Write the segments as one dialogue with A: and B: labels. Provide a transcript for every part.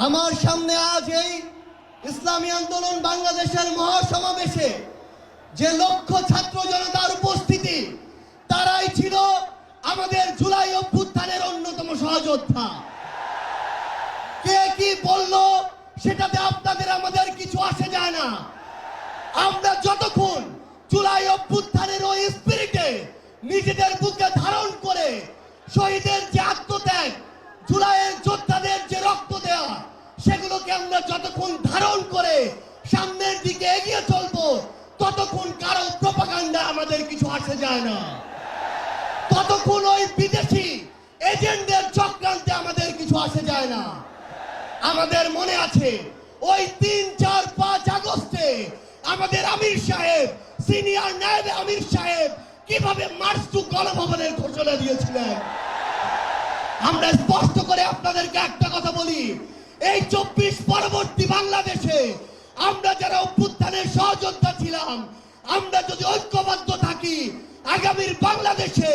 A: আমার সামনে আজ এই ইসলামী আন্দোলন বাংলাদেশের মহাসমাবেশে যে লক্ষ ছাত্র জনতার উপস্থিতি, তারাই ছিল আমাদের জুলাই অভ্যুত্থানের অন্যতম সহযোদ্ধা। কে কি বলল সেটাতে আপনাদের আমাদের কিছু আসে যায় না। আমরা যতক্ষণ জুলাই অভ্যুত্থানের ওই স্পিরিটে নিজেদের বুকে ধারণ করে শহীদের যে আত্মত্যাগ, জুলাইয়ের যোদ্ধাদের যে রক্ত দেওয়া, সেগুলোকে আমরা যতক্ষণ ধারণ করে সামনের দিকে এগিয়ে চলবো, ততক্ষণ কারো প্রোপাগান্ডা আমাদের কিছু আসে যায় না। ততক্ষণ ওই বিদেশি এজেন্টদের চক্রান্তে আমাদের কিছু আসে যায় না। আমাদের মনে আছে ওই 3, 4, 5 আগস্টে আমাদের আমির সাহেব, সিনিয়র নায়েব আমির সাহেব কিভাবে মার্চ টু গণভবনের ঘোষণা দিয়েছিলেন। আমরা স্পষ্ট করে আপনাদেরকে একটা কথা বলি, এই 24 পরবর্তী বাংলাদেশে আমরা যারা অভ্যুত্থানের সহযোদ্ধা ছিলাম, আমরা যদি ঐক্যবদ্ধ থাকি, আগামীর বাংলাদেশে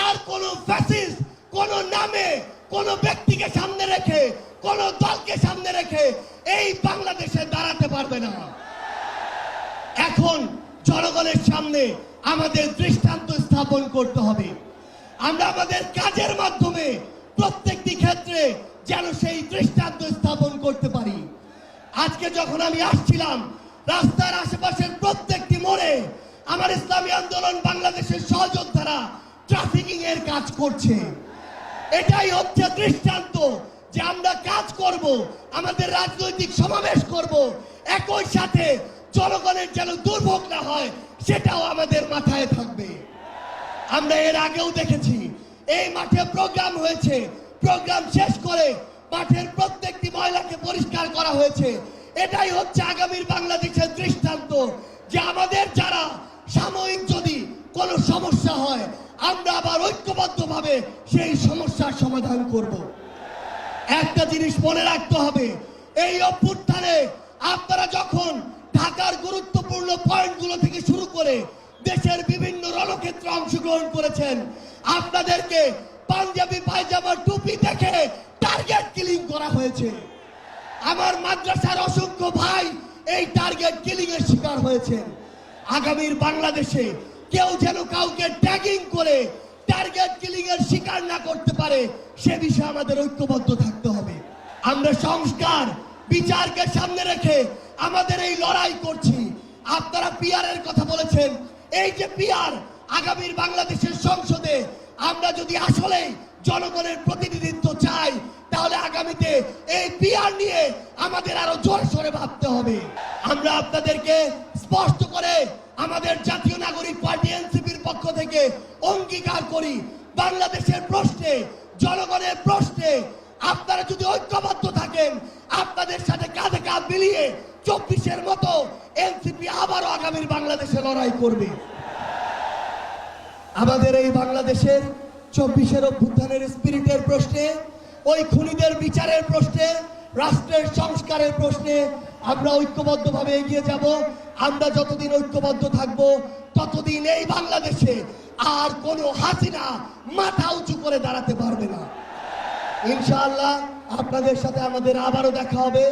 A: আর কোন ফ্যাসিস্ট কোন নামে কোন ব্যক্তিকে সামনে রেখে কোন দলকে সামনে রেখে এই বাংলাদেশে দাঁড়াতে পারবে না। এখন জনগণের সামনে আমাদের দৃষ্টান্ত স্থাপন করতে হবে। আমরা আমাদের কাজের মাধ্যমে প্রত্যেকটি ক্ষেত্রে যেন সেই দৃষ্টান্ত স্থাপন করতে পারি। আজকে যখন আমি আসছিলাম, রাস্তার আশেপাশের প্রত্যেকটি মোড়ে আমার ইসলামী আন্দোলন বাংলাদেশের সহযোদ্ধারা ট্রাফিকিং এর কাজ করছে। এটাই হচ্ছে দৃষ্টান্ত যে আমরা কাজ করব, আমাদের রাজনৈতিক সমাবেশ করব, একই সাথে জনগণের যেন দুর্ভোগ না হয় সেটাও আমাদের মাথায় থাকবে। আমরা এর আগেও দেখেছি এই মাঠে প্রোগ্রাম হয়েছে, প্রোগ্রাম শেষ করে মাঠের প্রত্যেকটি ময়লাকে পরিষ্কার করা হয়েছে। এটাই হচ্ছে আগামীর বাংলাদেশের দৃষ্টান্ত যে আমাদের যারা সাময়িক যদি কোনো সমস্যা হয়, আমরা আবার ঐক্যবদ্ধভাবে সেই সমস্যার সমাধান করব। একটা জিনিস মনে রাখতে হবে, এই অভ্যুত্থানে আপনারা যখন ঢাকার গুরুত্বপূর্ণ পয়েন্টগুলো থেকে শুরু করে দেশের বিভিন্ন রণক্ষেত্রে অংশগ্রহণ করেছেন, আপনাদেরকে পাঞ্জাবি পায়জামা টুপি দেখে টার্গেট কিলিং করা হয়েছে। আমার মাদ্রাসার অসংখ্য ভাই এই টার্গেট কিলিং এর শিকার হয়েছেন। আগামীর বাংলাদেশে কেউ যেন কাউকে ট্যাগিং করে টার্গেট কিলিং এর শিকার না করতে পারে, সে বিষয়ে আমাদের ঐক্যবদ্ধ থাকতে হবে। আমরা সংস্কার বিচারকে সামনে রেখে আমাদের এই লড়াই করছি। আপনারা পিআর এর কথা বলেছেন, এই যে পিআর, আগামীর বাংলাদেশের সংসদে আমরা যদি আসলে জনগণের প্রতিনিধিত্ব চাই, তাহলে আগামীতে এই পিআর নিয়ে আমাদের আরো জোরে সোরে ভাবতে হবে। আমরা আপনাদেরকে স্পষ্ট করে আমাদের জাতীয় নাগরিক পার্টি এনসিপির পক্ষ থেকে অঙ্গীকার করি, বাংলাদেশের প্রশ্নে, জনগণের প্রশ্নে আপনারা যদি ঐক্যবদ্ধ থাকেন, আপনাদের সাথে কাঁধে কাঁধ মিলিয়ে 24-এর মতো এনসিপি আবারও আগামীর বাংলাদেশে লড়াই করবে। আমাদের এই বাংলাদেশের 24-এর অভ্যুত্থানের স্পিরিটের প্রশ্নে, ওই খুনিদের বিচারের প্রশ্নে, রাষ্ট্রের সংস্কারের প্রশ্নে আমরা ঐক্যবদ্ধভাবে এগিয়ে যাব। আমরা যতদিন ঐক্যবদ্ধ থাকব, ততদিন এই বাংলাদেশে আর কোনো হাসিনা মাথা উঁচু করে দাঁড়াতে পারবে না। ইনশাআল্লাহ আপনাদের সাথে আমাদের আবারও দেখা হবে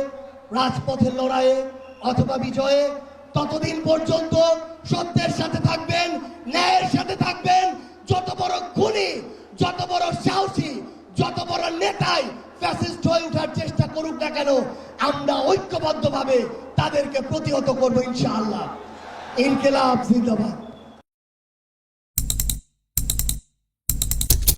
A: রাজপথের লড়াইয়ে অথবা বিজয়ে। ততদিন পর্যন্ত সত্যের সাথে থাকবেন, ন্যায়ের সাথে থাকবেন। যত বড় খুনি, যত বড় সাহসী, যত বড় নেতাই ফ্যাসিস্ট হয়ে ওঠার চেষ্টা করুক না কেন, আমরা ঐক্যবদ্ধভাবে তাদেরকে প্রতিহত করবো ইনশাআল্লাহ। ইনকিলাব জিন্দাবাদ।